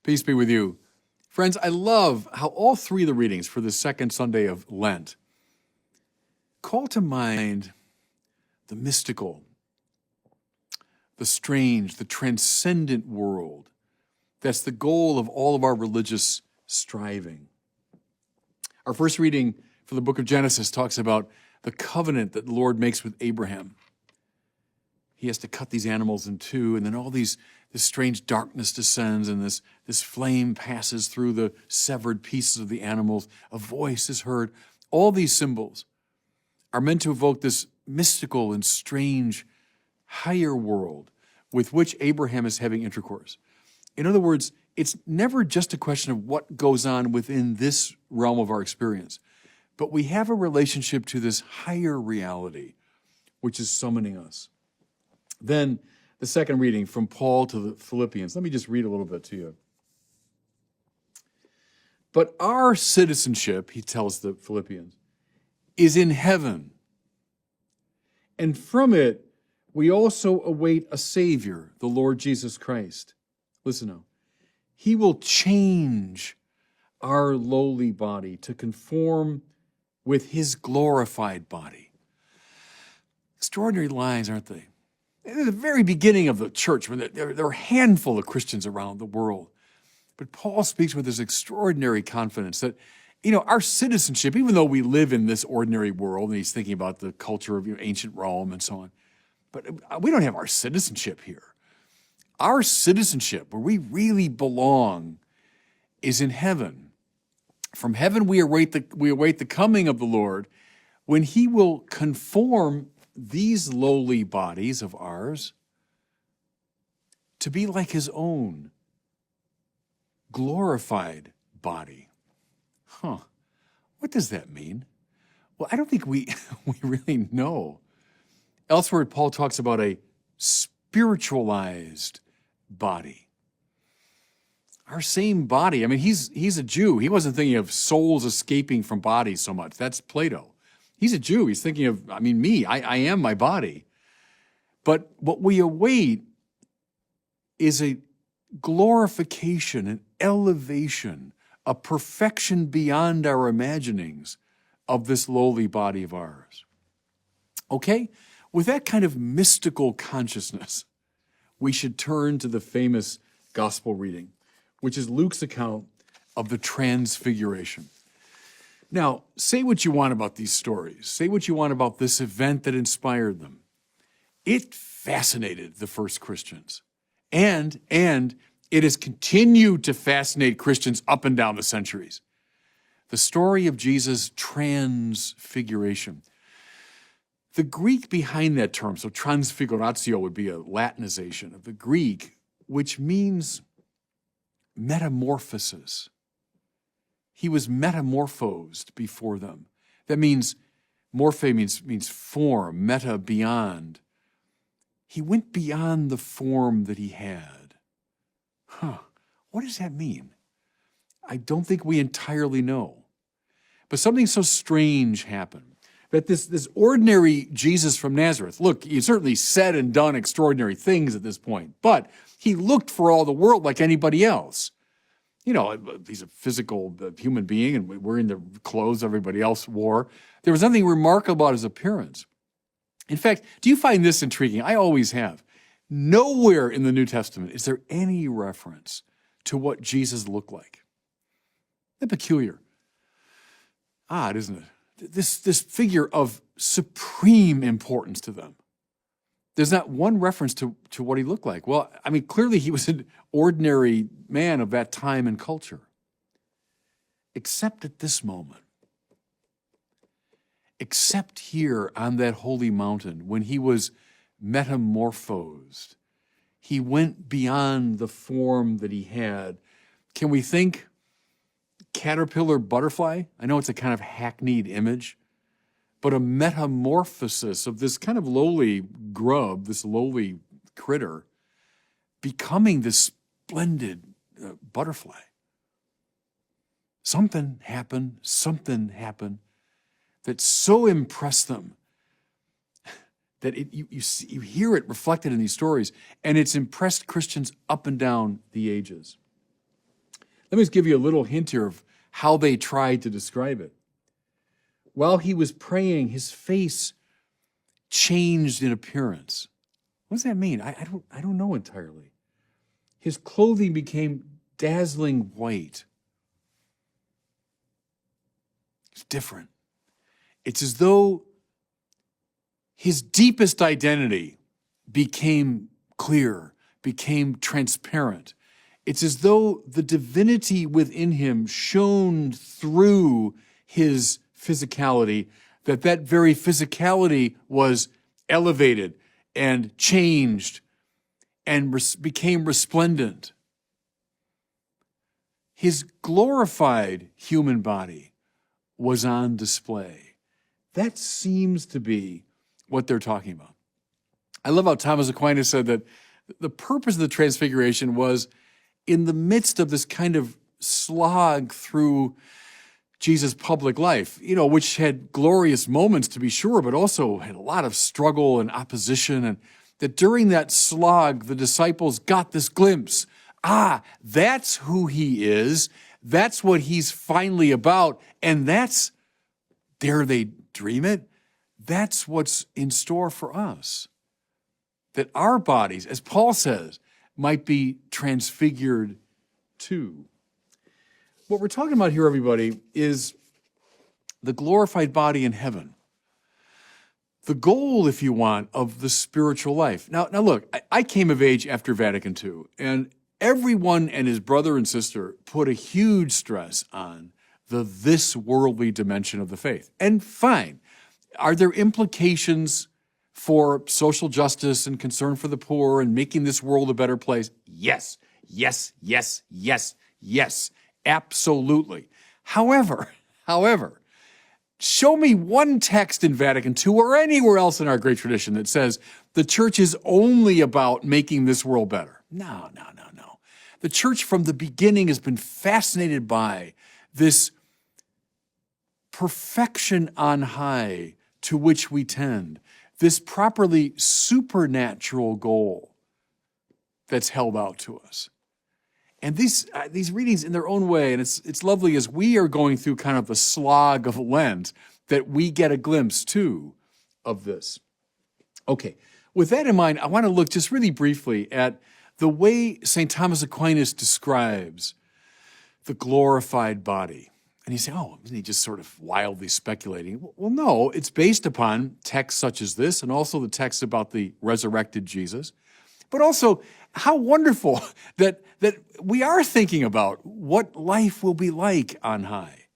Peace be with you. Friends, I love how all three of the readings for the second Sunday of Lent call to mind the mystical, the strange, the transcendent world. That's the goal of all of our religious striving. Our first reading from the book of Genesis talks about the covenant that the Lord makes with Abraham. He has to cut these animals in two, and then this strange darkness descends, and this flame passes through the severed pieces of the animals. A voice is heard. All these symbols are meant to evoke this mystical and strange higher world with which Abraham is having intercourse. In other words, it's never just a question of what goes on within this realm of our experience, but we have a relationship to this higher reality, which is summoning us. Then the second reading from Paul to the Philippians. Let me just read a little bit to you. But our citizenship, he tells the Philippians, is in heaven. And from it, we also await a Savior, the Lord Jesus Christ. Listen now. He will change our lowly body to conform with his glorified body. Extraordinary lines, aren't they? In the very beginning of the church, when there were a handful of Christians around the world. But Paul speaks with this extraordinary confidence that, our citizenship, even though we live in this ordinary world, and he's thinking about the culture of ancient Rome and so on, but we don't have our citizenship here. Our citizenship, where we really belong, is in heaven. From heaven we await the coming of the Lord, when he will conform these lowly bodies of ours to be like his own glorified body. What does that mean? Well, I don't think we really know. Elsewhere, Paul talks about a spiritualized body. Our same body. I mean, he's a Jew. He wasn't thinking of souls escaping from bodies so much. That's Plato. He's a Jew. He's thinking of, me. I am my body. But what we await is a glorification, an elevation, a perfection beyond our imaginings of this lowly body of ours. Okay? With that kind of mystical consciousness, we should turn to the famous gospel reading, which is Luke's account of the Transfiguration. Now, say what you want about these stories. Say what you want about this event that inspired them. It fascinated the first Christians. And it has continued to fascinate Christians up and down the centuries. The story of Jesus' transfiguration. The Greek behind that term, so transfiguratio would be a Latinization of the Greek, which means metamorphosis. He was metamorphosed before them. That means, morphe means form, meta, beyond. He went beyond the form that he had. What does that mean? I don't think we entirely know. But something so strange happened. That this ordinary Jesus from Nazareth, look, he certainly said and done extraordinary things at this point, but he looked for all the world like anybody else. He's a physical human being, and we're in the clothes everybody else wore. There was nothing remarkable about his appearance. In fact, do you find this intriguing? I always have. Nowhere in the New Testament is there any reference to what Jesus looked like. Isn't that peculiar? Odd, isn't it? This figure of supreme importance to them. There's not one reference to what he looked like. Well, clearly he was an ordinary man of that time and culture. Except at this moment. Except here on that holy mountain, when he was metamorphosed. He went beyond the form that he had. Can we think caterpillar, butterfly? I know it's a kind of hackneyed image, but a metamorphosis of this kind of lowly grub, this lowly critter, becoming this splendid butterfly. Something happened that so impressed them that you hear it reflected in these stories, and it's impressed Christians up and down the ages. Let me just give you a little hint here of how they tried to describe it. While he was praying, his face changed in appearance. What does that mean? I don't know entirely. His clothing became dazzling white. It's different. It's as though his deepest identity became clear, became transparent. It's as though the divinity within him shone through his physicality, that very physicality was elevated and changed and became resplendent. His glorified human body was on display. That seems to be what they're talking about. I love how Thomas Aquinas said that the purpose of the transfiguration was in the midst of this kind of slog through Jesus' public life, which had glorious moments to be sure, but also had a lot of struggle and opposition, and that during that slog, the disciples got this glimpse. That's who he is. That's what he's finally about. And dare they dream it? That's what's in store for us. That our bodies, as Paul says, might be transfigured too. What we're talking about here, everybody, is the glorified body in heaven. The goal, if you want, of the spiritual life. Now look, I came of age after Vatican II, and everyone and his brother and sister put a huge stress on this worldly dimension of the faith. And fine, are there implications for social justice and concern for the poor and making this world a better place? Yes, yes, yes, yes, yes, absolutely. However, show me one text in Vatican II or anywhere else in our great tradition that says the church is only about making this world better. No. The church from the beginning has been fascinated by this perfection on high to which we tend, this properly supernatural goal that's held out to us. And these readings in their own way, and it's lovely as we are going through kind of the slog of Lent, that we get a glimpse too of this. Okay, with that in mind, I want to look just really briefly at the way St. Thomas Aquinas describes the glorified body. And you say, isn't he just sort of wildly speculating? Well, no, it's based upon texts such as this and also the text about the resurrected Jesus. But also, how wonderful that we are thinking about what life will be like on high.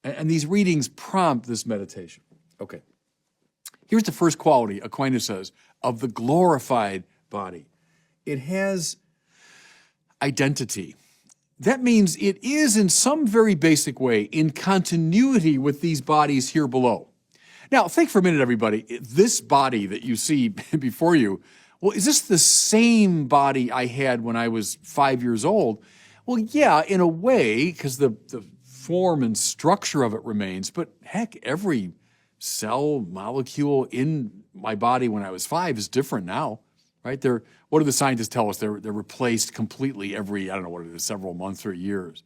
And these readings prompt this meditation. Okay, here's the first quality, Aquinas says, of the glorified body. It has identity. That means it is in some very basic way in continuity with these bodies here below. Now, think for a minute, everybody. This body that you see before you, well, is this the same body I had when I was 5 years old? Well, yeah, in a way, because the form and structure of it remains, but heck, every cell, molecule in my body when I was 5 is different now, right? What do the scientists tell us? They're replaced completely every, several months or years.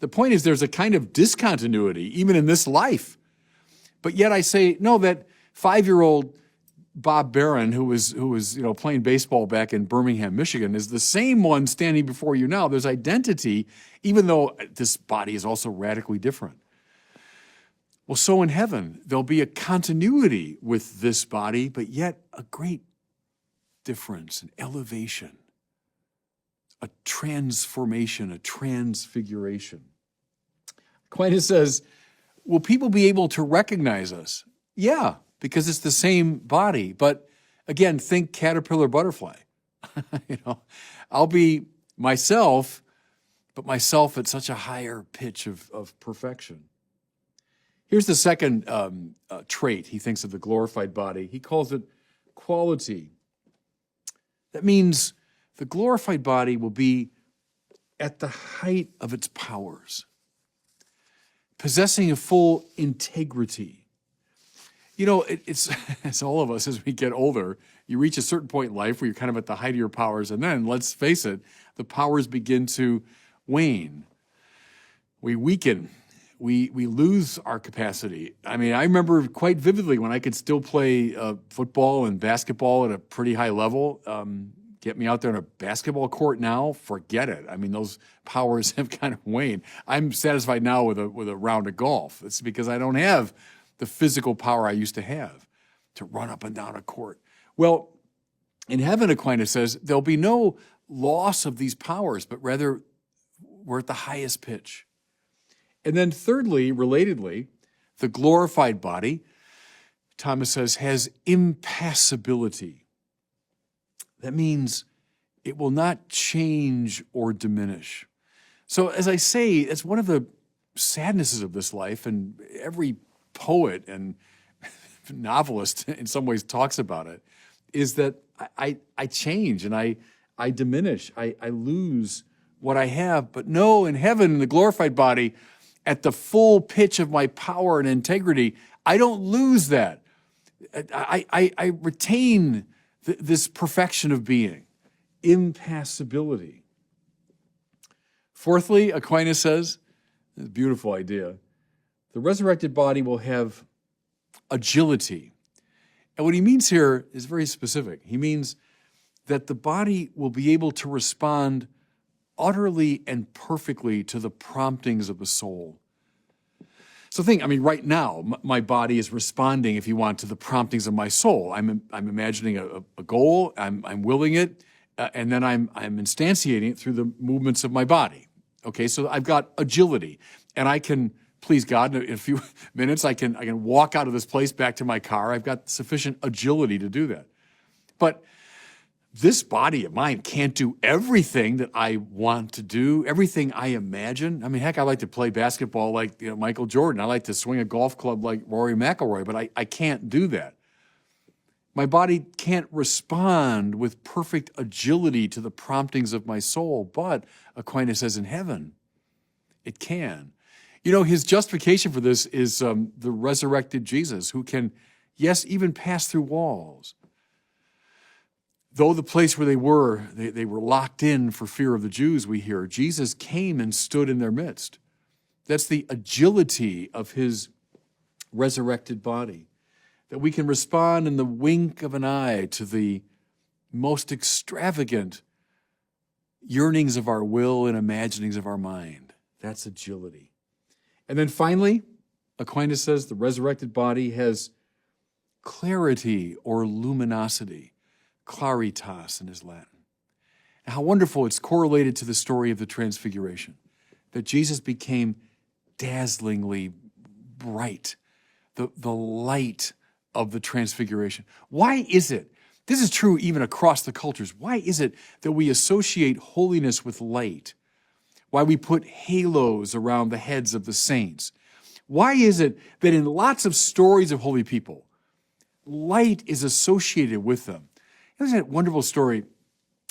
The point is there's a kind of discontinuity, even in this life. But yet I say, no, that 5-year-old Bob Barron, who was playing baseball back in Birmingham, Michigan, is the same one standing before you now. There's identity, even though this body is also radically different. Well, so in heaven, there'll be a continuity with this body, but yet a great difference, an elevation, a transformation, a transfiguration. Aquinas says, will people be able to recognize us? Yeah, because it's the same body. But again, think caterpillar butterfly. I'll be myself, but myself at such a higher pitch of perfection. Here's the second trait he thinks of the glorified body. He calls it quality. That means the glorified body will be at the height of its powers, possessing a full integrity. It's all of us as we get older, you reach a certain point in life where you're kind of at the height of your powers, and then, let's face it, the powers begin to wane. we weaken. We lose our capacity. I mean, I remember quite vividly when I could still play football and basketball at a pretty high level. Get me out there on a basketball court now, forget it. I mean, those powers have kind of waned. I'm satisfied now with a round of golf. It's because I don't have the physical power I used to have to run up and down a court. Well, in heaven, Aquinas says, there'll be no loss of these powers, but rather we're at the highest pitch. And then thirdly, relatedly, the glorified body, Thomas says, has impassibility. That means it will not change or diminish. So as I say, it's one of the sadnesses of this life, and every poet and novelist in some ways talks about it, is that I change and I diminish. I lose what I have. But no, in heaven, in the glorified body, at the full pitch of my power and integrity, I don't lose that. I retain this perfection of being, impassibility. Fourthly, Aquinas says, this beautiful idea, the resurrected body will have agility. And what he means here is very specific. He means that the body will be able to respond utterly and perfectly to the promptings of the soul. So think, I mean, right now, my body is responding, if you want, to the promptings of my soul. I'm imagining a goal, I'm willing it, and then I'm instantiating it through the movements of my body. Okay, so I've got agility, and I can, please God, in a few minutes, I can walk out of this place back to my car. I've got sufficient agility to do that. But this body of mine can't do everything that I want to do, everything I imagine. I mean, heck, I like to play basketball like Michael Jordan. I like to swing a golf club like Rory McIlroy, but I can't do that. My body can't respond with perfect agility to the promptings of my soul, but Aquinas says in heaven, it can. You know, his justification for this is the resurrected Jesus, who can, yes, even pass through walls. Though the place where they were locked in for fear of the Jews, we hear, Jesus came and stood in their midst. That's the agility of his resurrected body, that we can respond in the wink of an eye to the most extravagant yearnings of our will and imaginings of our mind. That's agility. And then finally, Aquinas says the resurrected body has clarity or luminosity. Claritas in his Latin. And how wonderful it's correlated to the story of the Transfiguration, that Jesus became dazzlingly bright, the light of the Transfiguration. Why is it, this is true even across the cultures, why is it that we associate holiness with light? Why we put halos around the heads of the saints? Why is it that in lots of stories of holy people, light is associated with them? There's that wonderful story,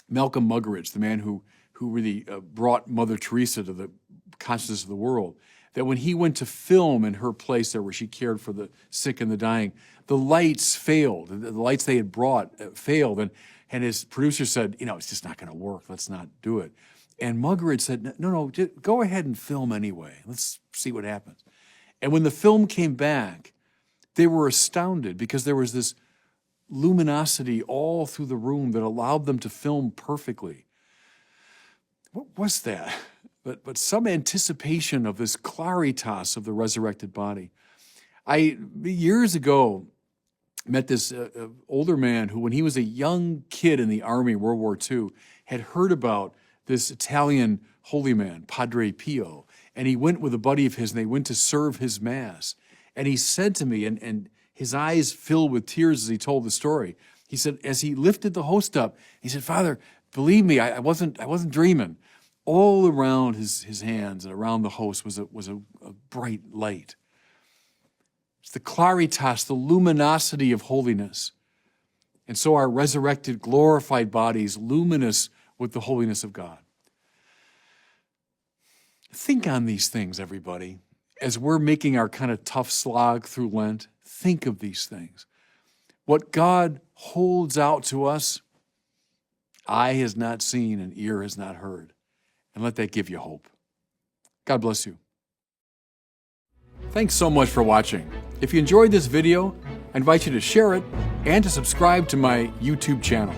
Malcolm Muggeridge, the man who really brought Mother Teresa to the consciousness of the world, that when he went to film in her place there where she cared for the sick and the dying, the lights failed. The lights they had brought failed. And his producer said, it's just not going to work. Let's not do it. And Muggeridge said, no, just go ahead and film anyway. Let's see what happens. And when the film came back, they were astounded because there was this luminosity all through the room that allowed them to film perfectly. What was that? But some anticipation of this claritas of the resurrected body. I, years ago, met this older man who, when he was a young kid in the Army, World War II, had heard about this Italian holy man, Padre Pio, and he went with a buddy of his, and they went to serve his Mass. And he said to me, and his eyes filled with tears as he told the story. He said, as he lifted the host up, he said, "Father, believe me, I wasn't dreaming." All around his hands and around the host was a bright light. It's the claritas, the luminosity of holiness. And so our resurrected, glorified bodies, luminous with the holiness of God. Think on these things, everybody. As we're making our kind of tough slog through Lent, think of these things. What God holds out to us, eye has not seen and ear has not heard. And let that give you hope. God bless you. Thanks so much for watching. If you enjoyed this video, I invite you to share it and to subscribe to my YouTube channel.